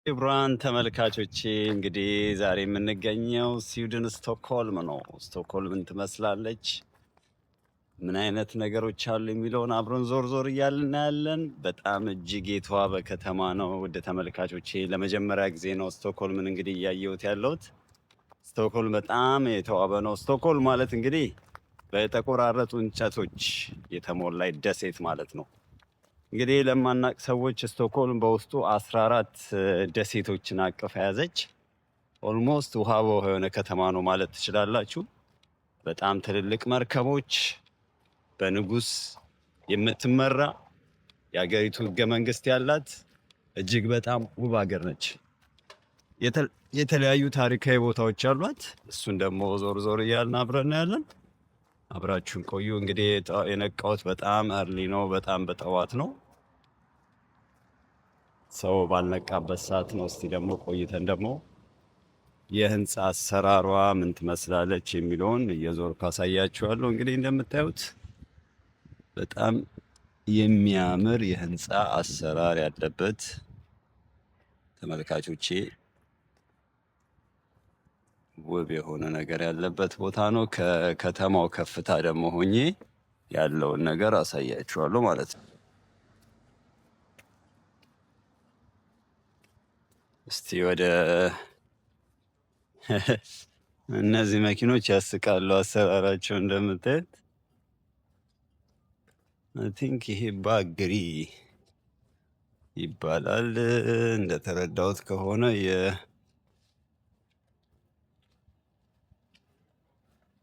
ክቡራን ተመልካቾቼ እንግዲህ ዛሬ የምንገኘው ስዊድን ስቶክሆልም ነው። ስቶክሆልምን ትመስላለች። ምን አይነት ነገሮች አሉ የሚለውን አብረን ዞር ዞር እያልን እናያለን። በጣም እጅግ የተዋበ ከተማ ነው። ወደ ተመልካቾቼ ለመጀመሪያ ጊዜ ነው ስቶክሆልምን እንግዲህ እያየሁት ያለሁት። ስቶክሆልም በጣም የተዋበ ነው። ስቶክሆልም ማለት እንግዲህ በተቆራረጡ እንጨቶች የተሞላች ደሴት ማለት ነው። እንግዲህ ለማናቅ ሰዎች ስቶክሆልም በውስጡ 14 ደሴቶችን አቅፍ የያዘች ኦልሞስት ውሃ በውሃ የሆነ ከተማ ነው ማለት ትችላላችሁ። በጣም ትልልቅ መርከቦች፣ በንጉስ የምትመራ የሀገሪቱ ህገ መንግስት ያላት እጅግ በጣም ውብ ሀገር ነች። የተለያዩ ታሪካዊ ቦታዎች አሏት። እሱን ደግሞ ዞር ዞር እያልን አብረን ያለን አብራችሁን ቆዩ። እንግዲህ የነቃሁት በጣም እርሊ ነው፣ በጣም በጠዋት ነው፣ ሰው ባልነቃበት ሰዓት ነው። እስቲ ደግሞ ቆይተን ደግሞ የህንፃ አሰራሯ ምን ትመስላለች የሚለውን እየዞርኩ አሳያችኋለሁ። እንግዲህ እንደምታዩት በጣም የሚያምር የህንፃ አሰራር ያለበት ተመልካቾቼ ውብ የሆነ ነገር ያለበት ቦታ ነው። ከከተማው ከፍታ ደግሞ ሆኜ ያለውን ነገር አሳያችኋለሁ ማለት ነው። እስቲ ወደ እነዚህ መኪኖች ያስቃሉ አሰራራቸው እንደምታዩት። አይ ቲንክ ይሄ ባግሪ ይባላል እንደተረዳሁት ከሆነ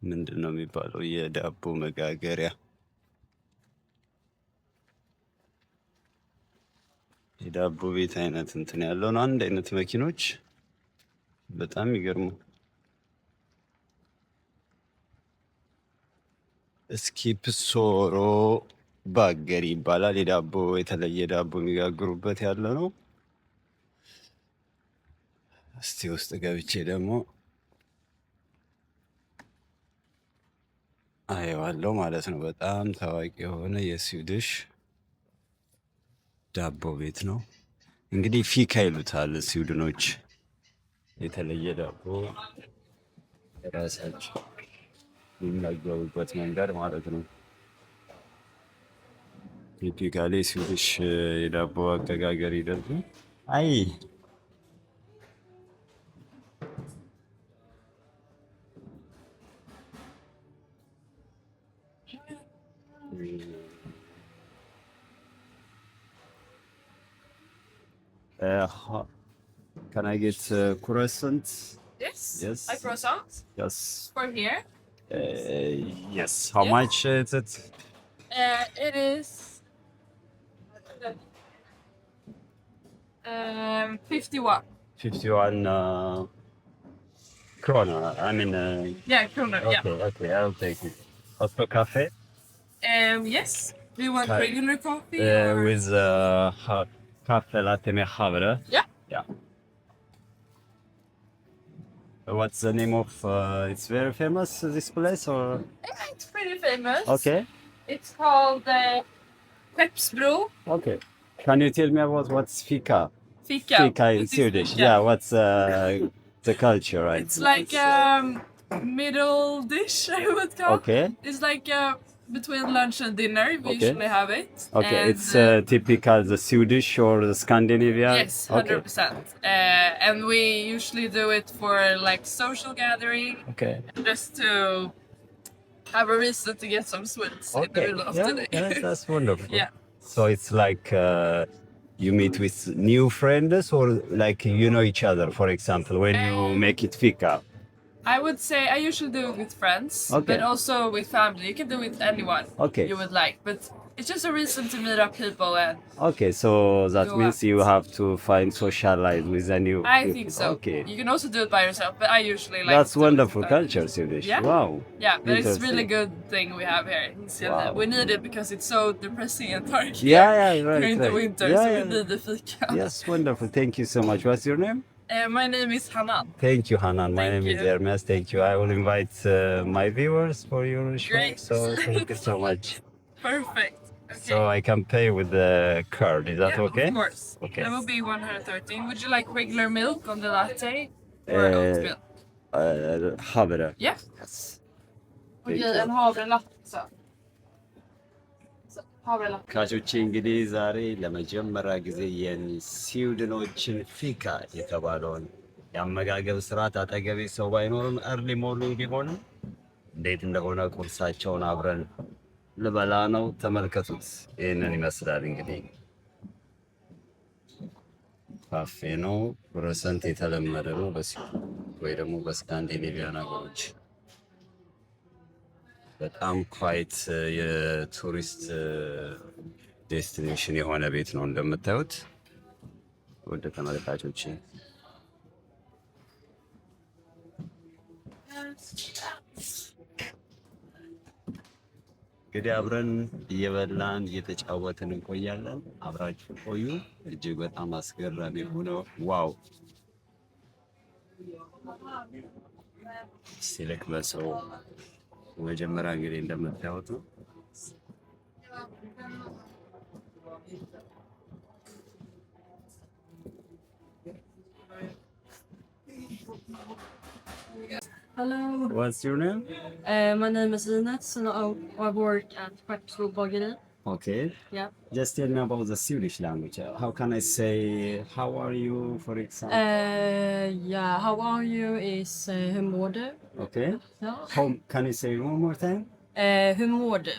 ምንድን ነው የሚባለው የዳቦ መጋገሪያ የዳቦ ቤት አይነት እንትን ያለው ነው። አንድ አይነት መኪኖች በጣም ይገርሙ። ስኪፕሶሮ ባገሪ ይባላል። የዳቦ የተለየ ዳቦ የሚጋግሩበት ያለ ነው። እስቲ ውስጥ ገብቼ ደግሞ አየዋለሁ ማለት ነው። በጣም ታዋቂ የሆነ የስዊድሽ ዳቦ ቤት ነው። እንግዲህ ፊካ ይሉታል ስዊድኖች። የተለየ ዳቦ ራሳቸው የሚመገቡበት መንገድ ማለት ነው። ቲፒካሊ ስዊድሽ የዳቦ አገጋገር ሂደት ነው። አይ can I get croissant? Yes. Yes. A croissant Yes. from here. Yes. How Yes. much is it? It is 51. 51 krona. I mean, Yeah, kronor. okay, okay, I'll take it. Also cafe Yes. Do you want Ca- regular coffee? Or... with cafe latte med havre. Yeah. Yeah. What's the name of? It's very famous this place, or Yeah, it's pretty famous. okay, It's called Skeppsbro. okay. Can you tell me about what's fika? Fika. Fika in What is Swedish. fika? Yeah, what's the culture, right? It's like middle dish, I would call. Okay. It's like between lunch and dinner. We Okay. usually have it. Okay, And, it's typical the Swedish or the Scandinavia. Yes, 100%. And we usually do it for like social gathering, Okay. just to have a reason to get some sweets in the Okay. middle of Yeah, the day. yeah, that's wonderful. Yeah. So it's like you meet with new friends, or like you know each other. For example, when you make it fika. I would say I usually do it with friends, Okay. but also with family. You can do it with anyone Okay. you would like, but it's just a reason to meet up people, and Okay, so that Go means out. you have to find socialize with a new. I think so. Okay. You can also do it by yourself, but I usually like That's to do it with wonderful family. culture, Swedish. Yeah. Wow. Yeah, but it's Interesting. really good thing we have here in Sweden. Wow. We need it because it's so depressing and dark Yeah, yeah, right. during the right. winter, Yeah, so yeah. we need the fika. Yes, wonderful. Thank you so much. What's your name? My name is Hanan. Thank you, Hanan. My Thank name is you. Hermes. Thank you. I will invite my viewers for your show. Great. So thank you so much. Perfect. So I can pay with the card. Is that Yeah, okay? of course. Okay. That will be 113. Would you like regular milk on the latte or oat milk? Have it. Yeah. Yes. Okej, Thank you. en havrelatte. Havrelatte. ካቾቼ እንግዲህ ዛሬ ለመጀመሪያ ጊዜ የስዊድኖችን ፊካ የተባለውን የአመጋገብ ስርዓት አጠገቤ ሰው ባይኖርም እርሊ ሞርኒንግ ቢሆንም እንዴት እንደሆነ ቁርሳቸውን አብረን ልበላ ነው። ተመልከቱት። ይህንን ይመስላል እንግዲህ ካፌ ነው። ፕሮሰንት የተለመደ ነው ወይ ደግሞ በስካንዲኔቪያን ሀገሮች በጣም ኳይት የቱሪስት ዴስቲኔሽን የሆነ ቤት ነው እንደምታዩት ወደ ተመልካቾች። እንግዲህ አብረን እየበላን እየተጫወትን እንቆያለን። አብራችሁ ቆዩ። እጅግ በጣም አስገራሚ ሆነው ዋው ሲልክ በሰው መጀመሪያ እንግዲህ እንደምታዩት ነው። Hello, What's your name? my name is Ines and I work at Skeppsbro Bageri. Okay. Yeah. Just tell me about the Swedish language. How can I say how are you, for example? Yeah, how are you is hur mår du? Okay. Ja. How can you say one more time? Hur mår du?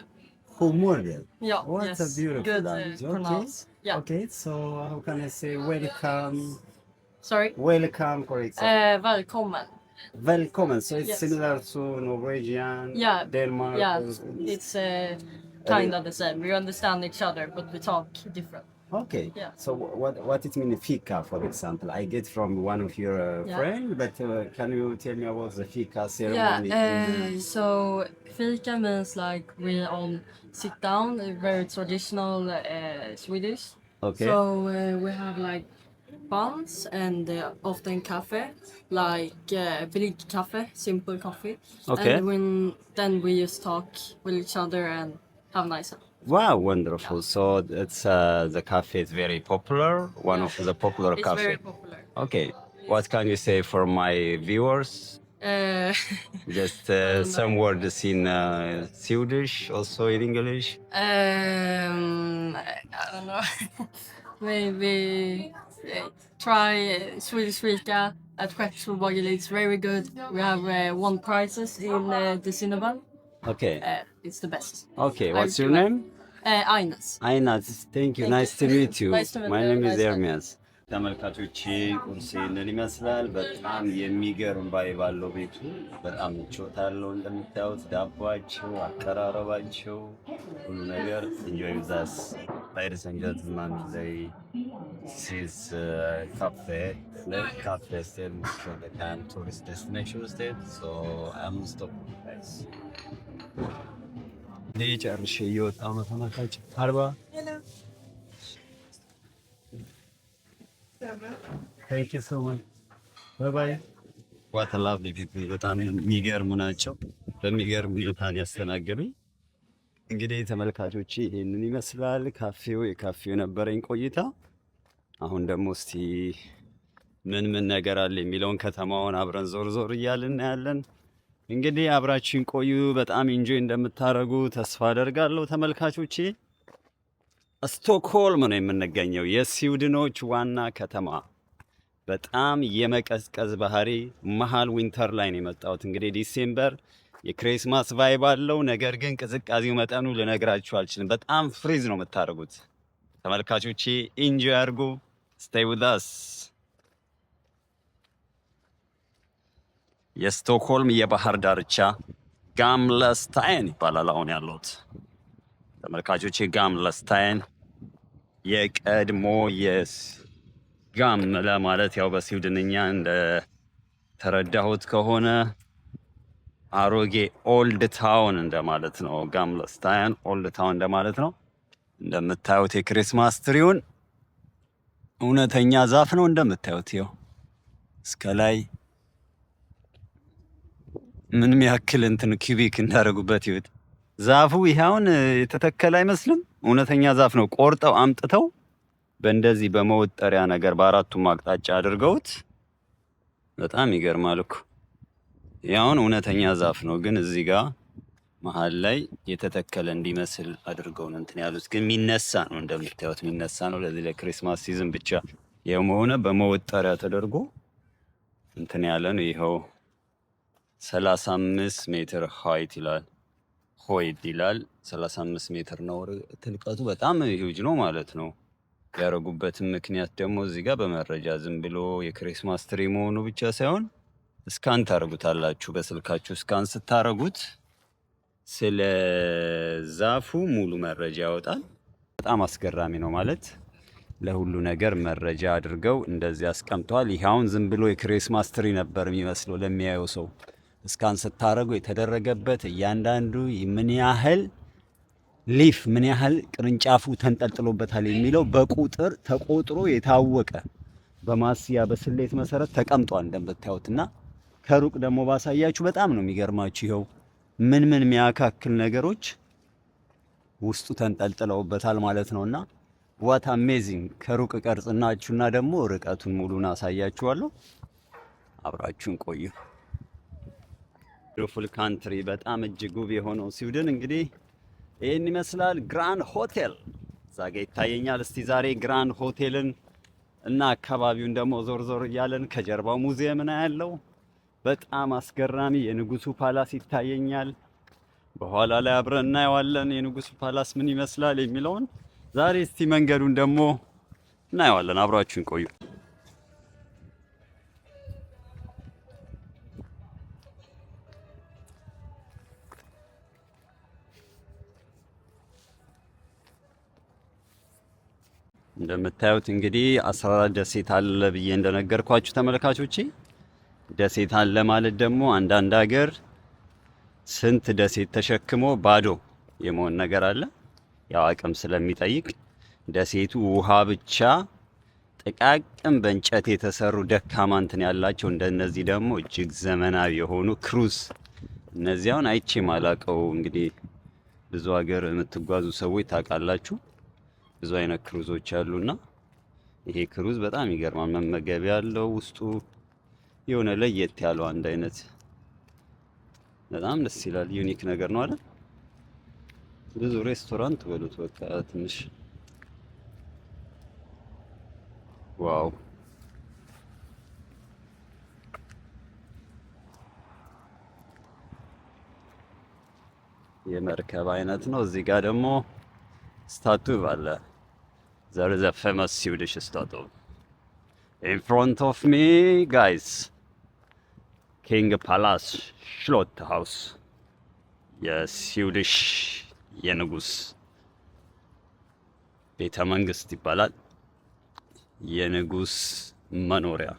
How more than? Yeah, What yes. a beautiful Good language. Okay. pronounce. Yeah. Okay. So how can I say welcome? Sorry. Welcome, for example. Välkommen. Welcome. So it's Yes. similar to Norwegian, Yeah. Denmark. Yeah, it's kind of the same. We understand each other, but we talk different. Okay. Yeah. So what it means fika, for example? I get from one of your Yeah. friends, but can you tell me about the fika ceremony? So fika means like we all sit down, very traditional Swedish. Okay. So we have like buns and often coffee, like big coffee, simple coffee. Okay. And then we just talk with each other and have nice. Wow, wonderful. So it's the cafe is very popular. One of the popular It's cafe. very popular. Okay. What can you say for my viewers? Just some words in Swedish, also in English. I don't know. Maybe try Swedish fika at Skeppsbro Bageri. It's very good. We have won prizes in the Cinnabon. Okay. It's the best. Okay. I What's your recommend. name? Ines. Ainas. Thank you. Thank Nice you. to meet you. Nice to meet My you. name is Nice to- Ermias. ተመልካቾቼ ቁርሴ እንደዚህ ይመስላል። በጣም የሚገርም ቫይብ አለው ቤቱ። በጣም ምቾት አለው። እንደምታዩት ዳቧቸው፣ አቀራረባቸው፣ ሁሉ ነገር enjoy with us. Ladies and gentlemen, this is cafe. Cafe still from the kind tourist destination state. So I'm stopping guys. ይህ ጨርሼ እየወጣሁ ነው ተመልካች 40 Thank you so much. Bye bye. What a lovely people. በጣም የሚገርሙ ናቸው። በሚገርም ሁኔታ ያስተናገዱኝ። እንግዲህ ተመልካቾች ይሄንን ይመስላል የካፌው የነበረኝ ቆይታ። አሁን ደግሞ እስቲ ምን ነገር አለ የሚለውን ከተማውን አብረን ዞር እያልን እናያለን። እንግዲህ አብራችሁን ቆዩ። በጣም ኢንጆይ እንደምታደርጉ ተስፋ አደርጋለሁ ተመልካቾቼ። ስቶክሆልም ነው የምንገኘው፣ የስዊድኖች ዋና ከተማ። በጣም የመቀዝቀዝ ባህሪ መሃል ዊንተር ላይ ነው የመጣሁት። እንግዲህ ዲሴምበር የክሪስማስ ቫይብ አለው፣ ነገር ግን ቅዝቃዜው መጠኑ ልነግራችሁ አልችልም። በጣም ፍሪዝ ነው የምታደርጉት ተመልካቾቼ። ኢንጆይ አድርጉ። ስቴይ ዊዝ አስ። የስቶክሆልም የባህር ዳርቻ ጋምለስታይን ይባላል አሁን ያለሁት ተመልካቾቼ። ጋምለስታይን የቀድሞ ጋም ለማለት ያው በስዊድንኛ እንደ ተረዳሁት ከሆነ አሮጌ ኦልድ ታውን እንደማለት ነው። ጋምለስታይን ኦልድ ታውን እንደማለት ነው። እንደምታዩት የክሪስማስ ትሪውን እውነተኛ ዛፍ ነው እንደምታዩት። ይኸው እስከ ላይ ምንም ያክል እንትን ኪቢክ እንዳደረጉበት ይሁት ዛፉ ይሄውን የተተከለ አይመስልም። እውነተኛ ዛፍ ነው። ቆርጠው አምጥተው በእንደዚህ በመወጠሪያ ነገር በአራቱም አቅጣጫ አድርገውት በጣም ይገርማል እኮ። ያውን እውነተኛ ዛፍ ነው፣ ግን እዚህ ጋር መሀል ላይ የተተከለ እንዲመስል አድርገው ነው እንትን ያሉት። ግን የሚነሳ ነው እንደምታዩት፣ የሚነሳ ነው። ለዚህ ለክሪስማስ ሲዝን ብቻ የሆነ በመወጠሪያ ተደርጎ እንትን ያለ ነው። ይኸው 35 ሜትር ሃይት ይላል፣ ሆይት ይላል። 35 ሜትር ነው ትልቀቱ፣ በጣም ሂውጅ ነው ማለት ነው። ያደረጉበትን ምክንያት ደግሞ እዚህ ጋር በመረጃ ዝም ብሎ የክሪስማስ ትሪ መሆኑ ብቻ ሳይሆን እስካን ታደርጉታላችሁ። በስልካችሁ እስካን ስታደርጉት ስለ ዛፉ ሙሉ መረጃ ያወጣል። በጣም አስገራሚ ነው ማለት ለሁሉ ነገር መረጃ አድርገው እንደዚህ አስቀምጠዋል። ይህ አሁን ዝም ብሎ የክሪስማስ ትሪ ነበር የሚመስለው ለሚያየው ሰው። እስካን ስታደርጉ የተደረገበት እያንዳንዱ ምን ያህል ሊፍ ምን ያህል ቅርንጫፉ ተንጠልጥሎበታል የሚለው በቁጥር ተቆጥሮ የታወቀ በማስያ በስሌት መሰረት ተቀምጧል እንደምታዩትና ከሩቅ ደግሞ ባሳያችሁ በጣም ነው የሚገርማችሁ። ይኸው ምን የሚያካክል ነገሮች ውስጡ ተንጠልጥለውበታል ማለት ነውና ዋት አሜዚንግ። ከሩቅ ቀርጽናችሁና ደግሞ ርቀቱን ሙሉን አሳያችኋለሁ። አብራችሁን ቆዩ። ቢዩቲፉል ካንትሪ፣ በጣም እጅግ ውብ የሆነው ስዊድን እንግዲህ ይህን ይመስላል። ግራንድ ሆቴል እዛ ጋ ይታየኛል። እስቲ ዛሬ ግራንድ ሆቴልን እና አካባቢውን ደግሞ ዞር ዞር እያለን ከጀርባው ሙዚየም ነው ያለው። በጣም አስገራሚ የንጉሱ ፓላስ ይታየኛል። በኋላ ላይ አብረን እናየዋለን የንጉሱ ፓላስ ምን ይመስላል የሚለውን። ዛሬ እስቲ መንገዱን ደግሞ እናየዋለን። አብራችሁን ቆዩ። እንደምታዩት እንግዲህ 14 ደሴት አለ ብዬ እንደነገርኳችሁ ተመልካቾቼ። ደሴት አለ ማለት ደግሞ አንዳንድ ሀገር ስንት ደሴት ተሸክሞ ባዶ የመሆን ነገር አለ። ያው አቅም ስለሚጠይቅ ደሴቱ ውሃ ብቻ ጥቃቅን በእንጨት የተሰሩ ደካማ እንትን ያላቸው፣ እንደነዚህ ደግሞ እጅግ ዘመናዊ የሆኑ ክሩዝ። እነዚያውን አይቼ ማላቀው እንግዲህ ብዙ ሀገር የምትጓዙ ሰዎች ታውቃላችሁ። ብዙ አይነት ክሩዞች አሉና ይሄ ክሩዝ በጣም ይገርማል። መመገቢያ ያለው ውስጡ የሆነ ለየት ያለው አንድ አይነት በጣም ደስ ይላል። ዩኒክ ነገር ነው አይደል? ብዙ ሬስቶራንት በሉት በቃ ትንሽ ዋው። የመርከብ አይነት ነው። እዚህ ጋር ደግሞ ስታቱ አለ። there is a famous Swedish statue in front of me guys. ኪንግ ፓላስ ሽሎት ሃውስ የስዊዲሽ የንጉስ ቤተ መንግስት ይባላል። የንጉስ መኖሪያ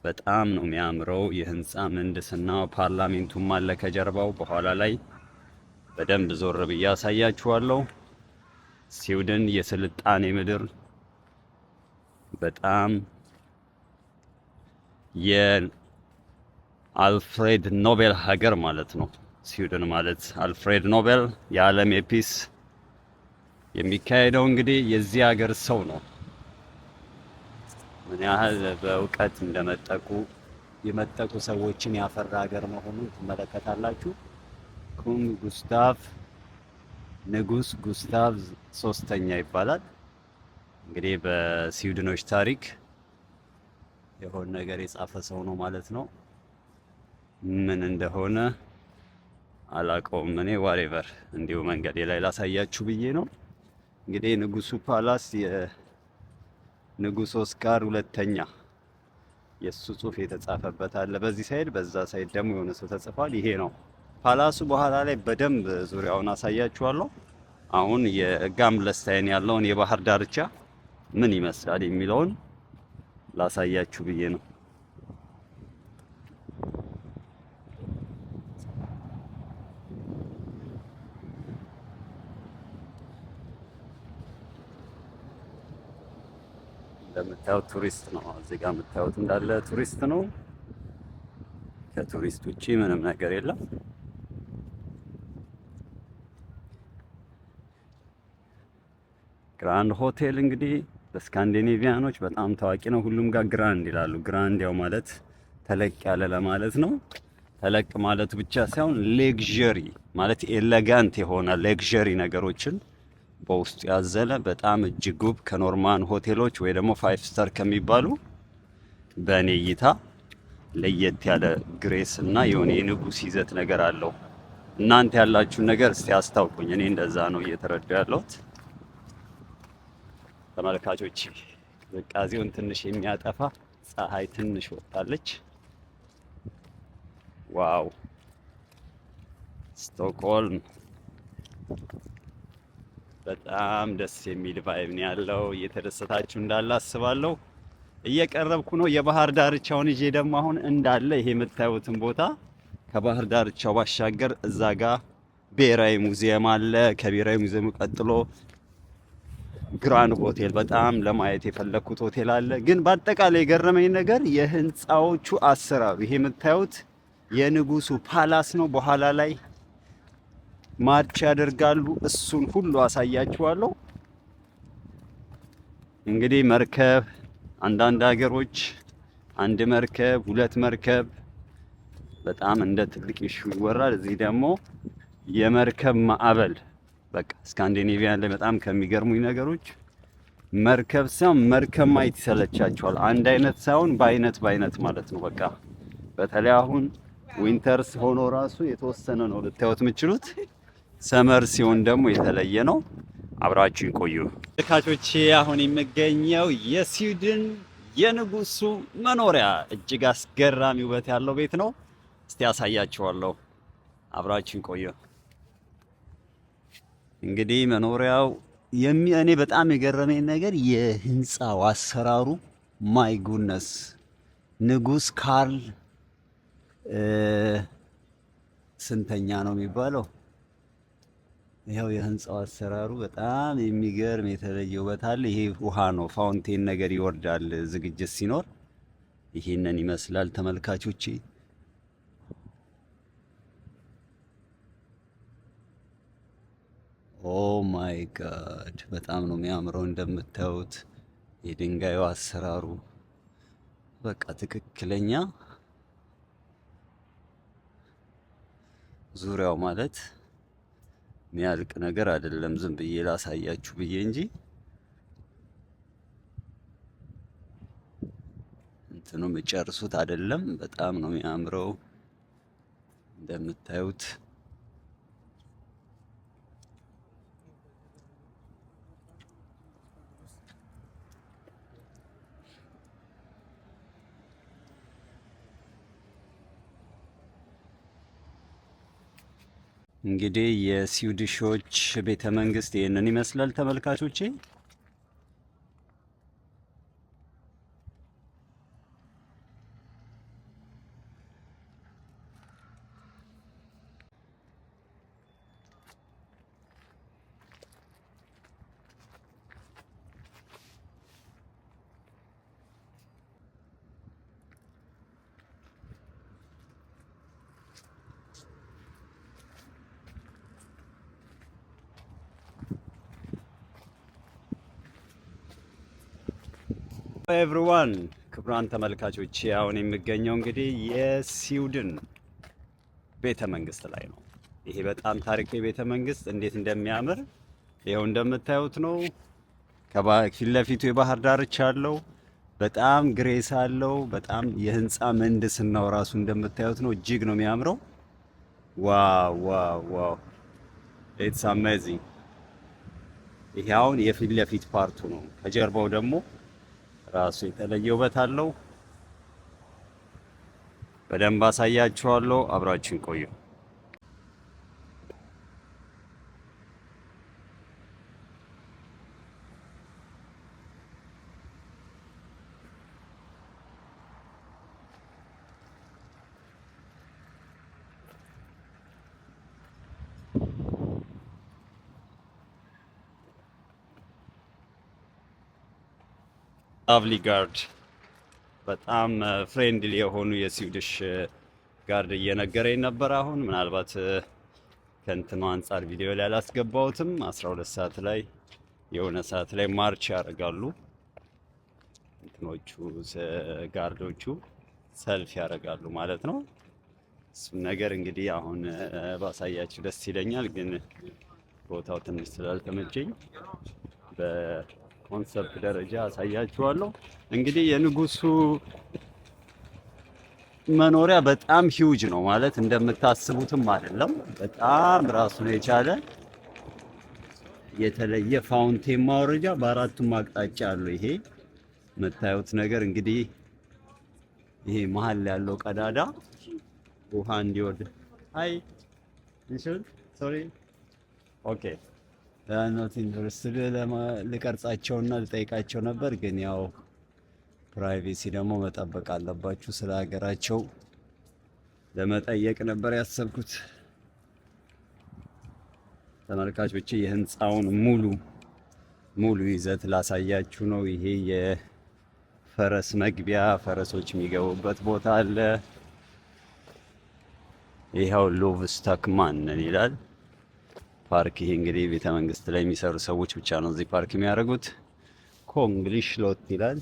በጣም ነው የሚያምረው። የህንፃ ምህንድስናው ፓርላሜንቱም አለ ከጀርባው። በኋላ ላይ በደንብ ዞር ብዬ አሳያችኋለሁ። ስዊድን የስልጣኔ ምድር፣ በጣም የአልፍሬድ ኖቤል ሀገር ማለት ነው ስዊድን ማለት። አልፍሬድ ኖቤል የዓለም የፒስ የሚካሄደው እንግዲህ የዚህ ሀገር ሰው ነው። ምን ያህል በእውቀት የመጠቁ ሰዎችን ያፈራ ሀገር መሆኑን ትመለከታላችሁ። ንጉስ ጉስታቭ ሶስተኛ ይባላል። እንግዲህ በስዊድኖች ታሪክ የሆነ ነገር የጻፈ ሰው ነው ማለት ነው። ምን እንደሆነ አላውቀውም እኔ ዋሬቨር እንዲሁ መንገዴ ላይ ላሳያችሁ ብዬ ነው። እንግዲህ ንጉሱ ፓላስ የንጉስ ኦስካር ሁለተኛ የሱ ጽሁፍ የተጻፈበት አለ በዚህ ሳይድ፣ በዛ ሳይድ ደግሞ የሆነ ሰው ተጽፏል። ይሄ ነው ፓላሱ። በኋላ ላይ በደንብ ዙሪያውን አሳያችኋለሁ። አሁን የጋምለስታይን ያለውን የባህር ዳርቻ ምን ይመስላል የሚለውን ላሳያችሁ ብዬ ነው። እንደምታዩት ቱሪስት ነው። እዚህ ጋር የምታዩት እንዳለ ቱሪስት ነው። ከቱሪስት ውጪ ምንም ነገር የለም። ግራንድ ሆቴል እንግዲህ በስካንዲኔቪያኖች በጣም ታዋቂ ነው። ሁሉም ጋር ግራንድ ይላሉ። ግራንድ ያው ማለት ተለቅ ያለ ለማለት ነው። ተለቅ ማለት ብቻ ሳይሆን ሌግዠሪ ማለት ኤሌጋንት የሆነ ሌግዠሪ ነገሮችን በውስጡ ያዘለ በጣም እጅግ ውብ ከኖርማን ሆቴሎች ወይ ደግሞ 5 ስታር ከሚባሉ በእኔ እይታ ለየት ያለ ግሬስ እና የሆነ የንጉስ ይዘት ነገር አለው። እናንተ ያላችሁን ነገር እስቲ አስታውቁኝ። እኔ እንደዛ ነው እየተረዳሁ ያለሁት። ተመልካቾች ቅዝቃዜውን ትንሽ የሚያጠፋ ፀሐይ ትንሽ ወጣለች። ዋው ስቶክሆልም በጣም ደስ የሚል ቫይብ ነው ያለው። እየተደሰታችሁ እንዳለ አስባለሁ። እየቀረብኩ ነው። የባህር ዳርቻውን ይዤ ደግሞ አሁን እንዳለ ይሄ የምታዩትን ቦታ ከባህር ዳርቻው ባሻገር እዛ ጋር ብሔራዊ ሙዚየም አለ። ከብሔራዊ ሙዚየሙ ቀጥሎ ግራንድ ሆቴል በጣም ለማየት የፈለኩት ሆቴል አለ። ግን በአጠቃላይ የገረመኝ ነገር የህንፃዎቹ አሰራር። ይሄ የምታዩት የንጉሱ ፓላስ ነው። በኋላ ላይ ማርች ያደርጋሉ። እሱን ሁሉ አሳያችኋለሁ። እንግዲህ መርከብ አንዳንድ ሀገሮች አንድ መርከብ 2 መርከብ በጣም እንደ ትልቅ ኢሹ ይወራል። እዚህ ደግሞ የመርከብ ማዕበል በቃ ስካንዲኔቪያን ላይ በጣም ከሚገርሙኝ ነገሮች መርከብ ሳይሆን መርከብ ማየት ይሰለቻቸዋል። አንድ አይነት ሳይሆን በአይነት ማለት ነው። በቃ በተለይ አሁን ዊንተርስ ሆኖ ራሱ የተወሰነ ነው ልታዩት የምችሉት። ሰመር ሲሆን ደግሞ የተለየ ነው። አብራችሁን ቆዩ ተመልካቾቼ። አሁን የሚገኘው የስዊድን የንጉሱ መኖሪያ እጅግ አስገራሚ ውበት ያለው ቤት ነው። እስቲ ያሳያችኋለሁ። አብራችሁን ቆዩ። እንግዲህ መኖሪያው እኔ በጣም የገረመኝ ነገር የህንፃው አሰራሩ ማይ ጉድነስ ንጉስ ካርል ስንተኛ ነው የሚባለው? ይኸው የህንፃው አሰራሩ በጣም የሚገርም የተለየ ውበት አለ። ይሄ ውሃ ነው፣ ፋውንቴን ነገር ይወርዳል ዝግጅት ሲኖር። ይሄንን ይመስላል ተመልካቾቼ። ኦ ማይ ጋድ በጣም ነው የሚያምረው። እንደምታዩት የድንጋዩ አሰራሩ በቃ ትክክለኛ ዙሪያው ማለት የሚያልቅ ነገር አይደለም። ዝም ብዬ ላሳያችሁ ብዬ እንጂ እንትኑ የሚጨርሱት አይደለም። በጣም ነው የሚያምረው እንደምታዩት። እንግዲህ የስዊዲሾች ቤተ መንግስት ይህንን ይመስላል ተመልካቾቼ። ኤቭሪዋን ክቡራን ተመልካቾች አሁን የሚገኘው እንግዲህ የስዊድን ቤተ መንግስት ላይ ነው። ይሄ በጣም ታሪካዊ ቤተ መንግስት እንዴት እንደሚያምር ይኸው እንደምታዩት ነው። ከፊት ለፊቱ የባህር ዳርቻ አለው። በጣም ግሬስ አለው። በጣም የህንፃ ምህንድስናው ራሱ እንደምታዩት ነው። እጅግ ነው የሚያምረው። ዋው ዋው ዋው ኢትስ አሜዚንግ። ይሄ አሁን የፊት ለፊት ፓርቱ ነው። ከጀርባው ደግሞ ራሱ የተለየ ውበት አለው። በደንብ አሳያችኋለሁ። አብራችሁን ቆዩ። ላቭሊ ጋርድ በጣም ፍሬንድሊ የሆኑ የስዊዲሽ ጋርድ እየነገረኝ ነበር። አሁን ምናልባት ከእንትኑ አንጻር ቪዲዮ ላይ አላስገባሁትም። 12 ሰዓት ላይ የሆነ ሰዓት ላይ ማርች ያደርጋሉ እንትኖቹ ጋርዶቹ ሰልፍ ያደርጋሉ ማለት ነው። እሱን ነገር እንግዲህ አሁን ባሳያችሁ ደስ ይለኛል፣ ግን ቦታው ትንሽ ስላልተመቸኝ በኮንሰፕት ደረጃ አሳያችኋለሁ። እንግዲህ የንጉሱ መኖሪያ በጣም ሂውጅ ነው ማለት እንደምታስቡትም አይደለም። በጣም ራሱን የቻለ የተለየ ፋውንቴን ማውረጃ በአራቱም አቅጣጫ አለው። ይሄ የምታዩት ነገር እንግዲህ ይሄ መሀል ያለው ቀዳዳ ውሃ እንዲወርድ አይ ሶሪ ኦኬ ኖት ኢንተረስትድ ልቀርጻቸውና ልጠይቃቸው ነበር፣ ግን ያው ፕራይቬሲ ደግሞ መጠበቅ አለባችሁ። ስለ ሀገራቸው ለመጠየቅ ነበር ያሰብኩት። ተመልካቾች የህንፃውን ሙሉ ይዘት ላሳያችሁ ነው። ይሄ የፈረስ መግቢያ፣ ፈረሶች የሚገቡበት ቦታ አለ። ይኸው ሎቭስታክማን ይላል ፓርክ። ይሄ እንግዲህ ቤተ መንግስት ላይ የሚሰሩ ሰዎች ብቻ ነው እዚህ ፓርክ የሚያደርጉት። ኮንግሊሽ ሎት ይላል።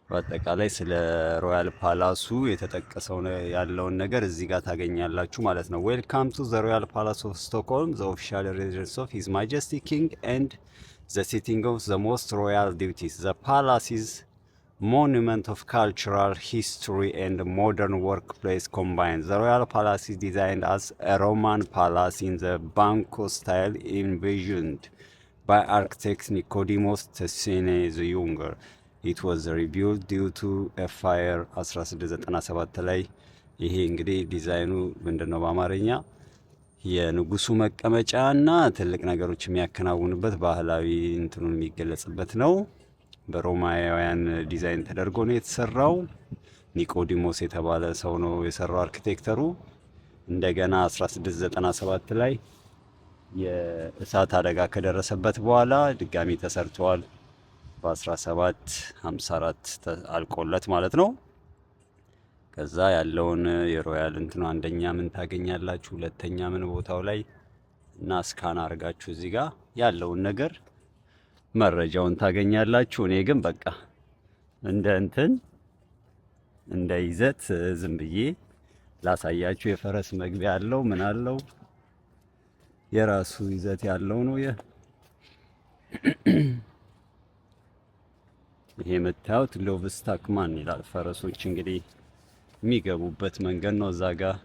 በአጠቃላይ ስለ ሮያል ፓላሱ የተጠቀሰው ያለውን ነገር እዚህ ጋር ታገኛላችሁ ማለት ነው። ዌልካም ቱ ዘ ሮያል ፓላስ ኦፍ ስቶክሆልም ዘ ኦፊሻል ሬዚደንስ ኦፍ ሂዝ ማጀስቲ ኪንግ ኤንድ ዘ ሲቲንግ ኦፍ ዘ ሞስት ሮያል ዲዩቲስ ዘ ፓላስ ኢዝ monument of cultural history and modern workplace combined. The Royal Palace is designed as a Roman palace in the Banco style envisioned by architect Nicodemus Tessine the Younger. It was rebuilt due to a fire 1697 ላይ። ይሄ እንግዲህ ዲዛይኑ ምንድነው በአማርኛ የንጉሱ መቀመጫ እና ትልቅ ነገሮች የሚያከናውኑበት ባህላዊ እንትኑን የሚገለጽበት ነው። በሮማውያን ዲዛይን ተደርጎ ነው የተሰራው። ኒቆዲሞስ የተባለ ሰው ነው የሰራው አርኪቴክተሩ። እንደገና 1697 ላይ የእሳት አደጋ ከደረሰበት በኋላ ድጋሚ ተሰርቷል። በ1754 አልቆለት ማለት ነው። ከዛ ያለውን የሮያል እንትኑ አንደኛ ምን ታገኛላችሁ፣ ሁለተኛ ምን ቦታው ላይ እና ስካን አድርጋችሁ እዚህ ጋር ያለውን ነገር መረጃውን ታገኛላችሁ። እኔ ግን በቃ እንደ ይዘት ዝም ብዬ ላሳያችሁ። የፈረስ መግቢያ አለው፣ ምን አለው፣ የራሱ ይዘት ያለው ነው። ይሄ የምታዩት ሎቭስታክማን ይላል። ፈረሶች እንግዲህ የሚገቡበት መንገድ ነው። እዛ ጋር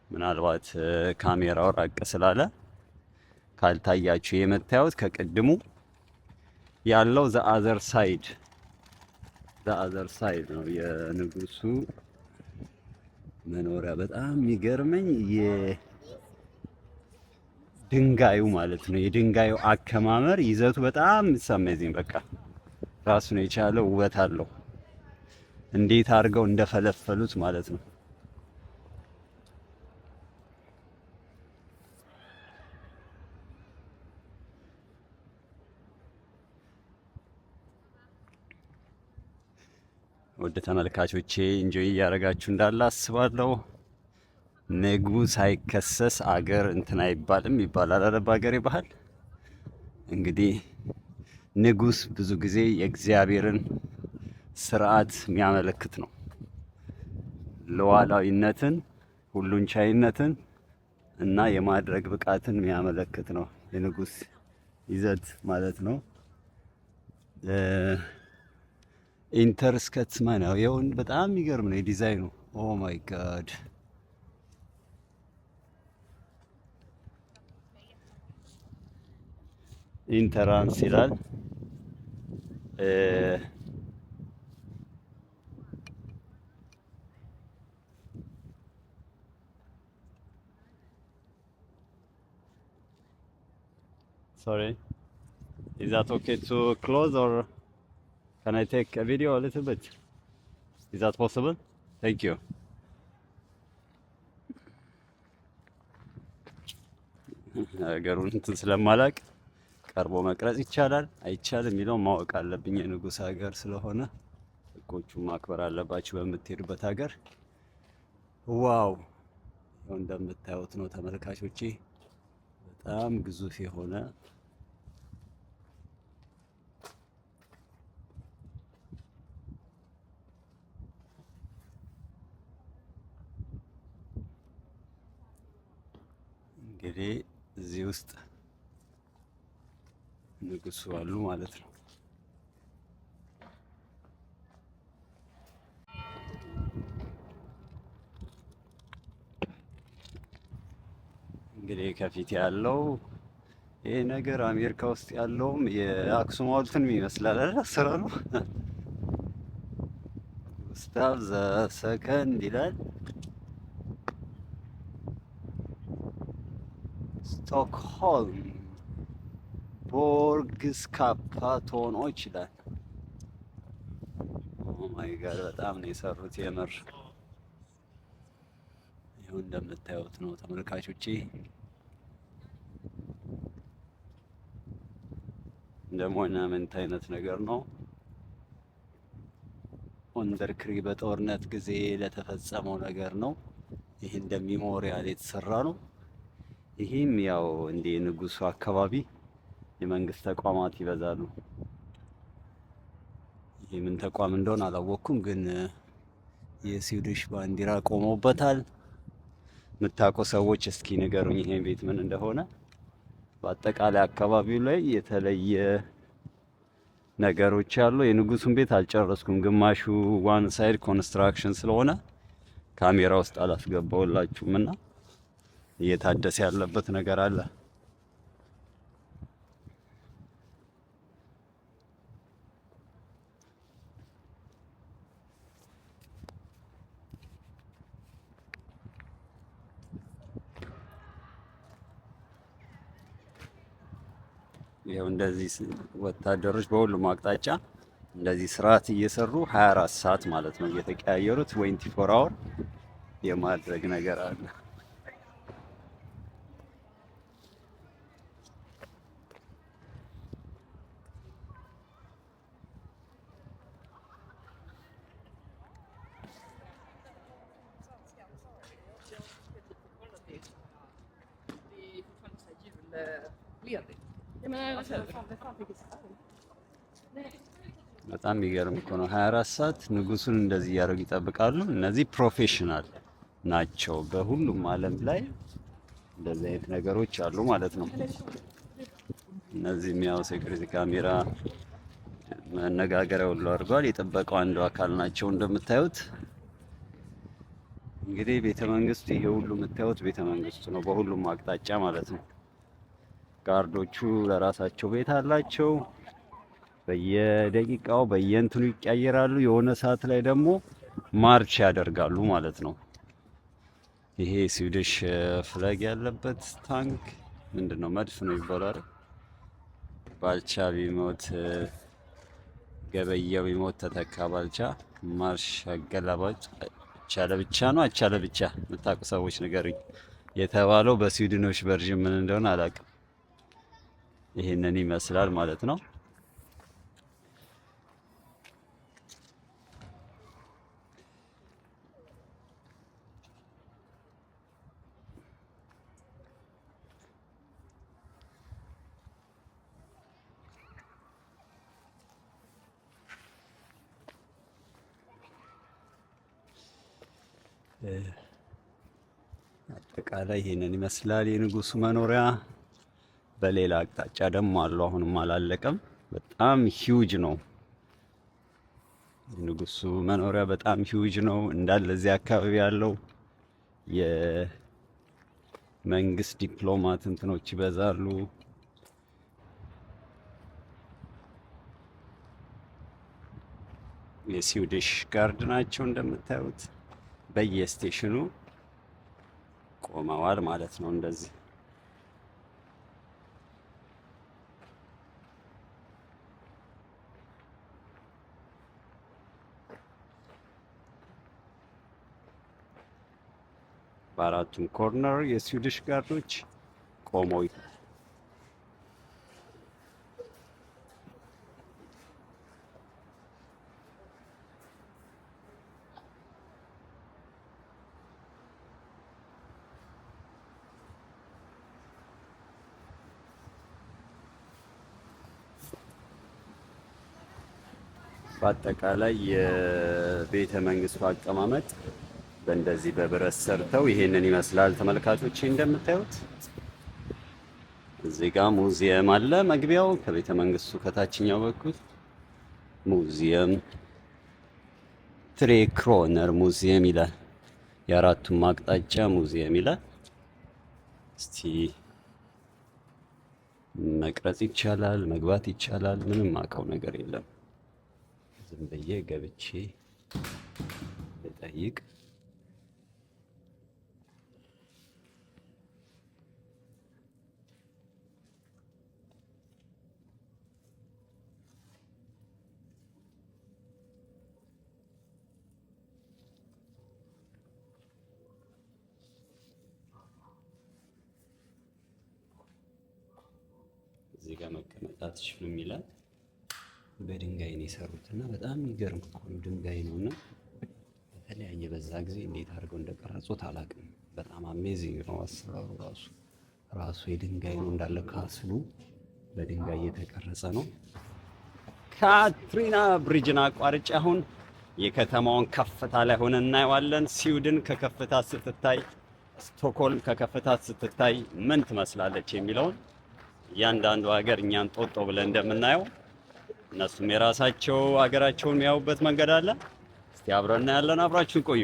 ምናልባት ካሜራው ራቅ ስላለ ካልታያችሁ የምታዩት ከቅድሙ ያለው ዘ አዘር ሳይድ ነው የንጉሱ መኖሪያ። በጣም የሚገርመኝ የድንጋዩ ማለት ነው። የድንጋዩ አከማመር ይዘቱ በጣም አሜዚንግ። በቃ ራሱን የቻለ ውበት አለው። እንዴት አድርገው እንደፈለፈሉት ማለት ነው። ወደ ተመልካቾቼ ኢንጆይ እያደረጋችሁ እንዳለ አስባለሁ። ንጉስ ሳይከሰስ አገር እንትን አይባልም ይባላል አይደል? በአገሬ ባህል እንግዲህ ንጉስ ብዙ ጊዜ የእግዚአብሔርን ስርዓት የሚያመለክት ነው። ሉዓላዊነትን፣ ሁሉን ቻይነትን እና የማድረግ ብቃትን የሚያመለክት ነው የንጉስ ይዘት ማለት ነው። ኢንተርስከትስማ ነው። ይሁን በጣም የሚገርም ነው የዲዛይኑ። ኦ ማይ ጋድ ኢንተራንስ ይላል። Sorry, is that okay to close or can I take a video a little bit? Is that possible? Thank you. ነገሩን እንትን ስለማላቅ ቀርቦ መቅረጽ ይቻላል አይቻልም የሚለው ማወቅ አለብኝ። የንጉስ ሀገር ስለሆነ ህጎቹን ማክበር አለባችሁ በምትሄዱበት ሀገር። ዋው እንደምታዩት ነው ተመልካቾቼ፣ በጣም ግዙፍ የሆነ እንግዲህ እዚህ ውስጥ ንጉሱ አሉ ማለት ነው። እንግዲህ ከፊት ያለው ይሄ ነገር አሜሪካ ውስጥ ያለውም የአክሱም ሐውልትን ይመስላል አይደል? ስራ ነው። ጉስታቭ ዘ ሰከንድ ይላል። ስቶክሆልም ቦርግስካፓቶኖ ይችላል። ኦ ማይ ጋድ በጣም ነው የሰሩት የምር። ይኸው እንደምታዩት ነው ተመልካቾቼ። እንደ ሞናመንት አይነት ነገር ነው። ወንደርክሪ በጦርነት ጊዜ ለተፈጸመው ነገር ነው። ይህ እንደ ሚሞሪያል የተሰራ ነው። ይህም ያው እንደ ንጉሱ አካባቢ የመንግስት ተቋማት ይበዛሉ። ይህ ምን ተቋም እንደሆነ አላወቅኩም፣ ግን የስዊድሽ ባንዲራ ቆመውበታል። የምታውቁ ሰዎች እስኪ ንገሩኝ ይሄ ቤት ምን እንደሆነ። በአጠቃላይ አካባቢው ላይ የተለየ ነገሮች አሉ። የንጉሱን ቤት አልጨረስኩም፣ ግማሹ ዋን ሳይድ ኮንስትራክሽን ስለሆነ ካሜራ ውስጥ አላስገባውላችሁም እና እየታደሰ ያለበት ነገር አለ። ይኸው እንደዚህ ወታደሮች በሁሉም አቅጣጫ እንደዚህ ስርዓት እየሰሩ 24 ሰዓት ማለት ነው እየተቀያየሩት 24 አወር የማድረግ ነገር አለ። በጣም የሚገርም እኮ ነው። 24 ሰዓት ንጉሱን እንደዚህ እያደረጉ ይጠብቃሉ። እነዚህ ፕሮፌሽናል ናቸው። በሁሉም ዓለም ላይ እንደዚህ አይነት ነገሮች አሉ ማለት ነው። እነዚህ የሚያው ሴኩሪቲ ካሜራ መነጋገሪያ ሁሉ አድርጓል። የጠበቀው አንዱ አካል ናቸው እንደምታዩት። እንግዲህ ቤተ መንግስቱ ይሄ ሁሉ የምታዩት ቤተ መንግስቱ ነው፣ በሁሉም አቅጣጫ ማለት ነው። ጋርዶቹ ለራሳቸው ቤት አላቸው። በየደቂቃው በየእንትኑ ይቀያየራሉ። የሆነ ሰዓት ላይ ደግሞ ማርች ያደርጋሉ ማለት ነው። ይሄ ስዊዲሽ ፍላግ ያለበት ታንክ ምንድነው? መድፍ ነው ይባላል። ባልቻ ቢሞት ገበየው ቢሞት ተተካ ባልቻ። ማርሽ አገላባጭ አቻለ ብቻ ነው። አቻለ ብቻ የምታውቁ ሰዎች ንገሩኝ። የተባለው በስዊድኖች ቨርዥን ምን እንደሆነ አላውቅም። ይሄንን ይመስላል ማለት ነው። አጠቃላይ ይሄንን ይመስላል የንጉሱ መኖሪያ። በሌላ አቅጣጫ ደግሞ አሉ፣ አሁንም አላለቀም። በጣም ሂውጅ ነው የንጉሱ መኖሪያ፣ በጣም ሂውጅ ነው። እንዳለ እዚህ አካባቢ ያለው የመንግስት ዲፕሎማት እንትኖች ይበዛሉ። የስዊዲሽ ጋርድ ናቸው እንደምታዩት፣ በየስቴሽኑ ቆመዋል ማለት ነው እንደዚህ። በአራቱም ኮርነር የስዊዲሽ ጋርዶች ቆመው በአጠቃላይ የቤተ መንግስቱ አቀማመጥ በእንደዚህ በብረት ሰርተው ይሄንን ይመስላል ተመልካቾች እንደምታዩት። እዚህ ጋር ሙዚየም አለ። መግቢያው ከቤተ መንግስቱ ከታችኛው በኩል ሙዚየም ትሬ ክሮነር ሙዚየም ይላል። የአራቱም አቅጣጫ ሙዚየም ይላል። እስቲ መቅረጽ ይቻላል፣ መግባት ይቻላል። ምንም አውቀው ነገር የለም። ዝም ብዬ ገብቼ ልጠይቅ። እዚህ ጋር መቀመጥ አትችሉም ይላል። በድንጋይ ነው የሰሩትና በጣም የሚገርም እኮ ነው። ድንጋይ ነውና በተለያየ በዛ ጊዜ እንዴት አድርገው እንደቀረጹት አላውቅም። በጣም አሜዚንግ ነው አሰራሩ ራሱ የድንጋይ ነው እንዳለ ካስሉ በድንጋይ የተቀረጸ ነው። ካትሪና ብሪጅን አቋርጬ አሁን የከተማውን ከፍታ ላይ ሆነ እናየዋለን። ስዊድን ከከፍታ ስትታይ፣ ስቶክሆልም ከከፍታ ስትታይ ምን ትመስላለች የሚለውን እያንዳንዱ ሀገር እኛን ጦጦ ብለን እንደምናየው እነሱም የራሳቸው ሀገራቸውን የሚያዩበት መንገድ አለ። እስቲ አብረን እናያለን። አብራችሁን ቆዩ።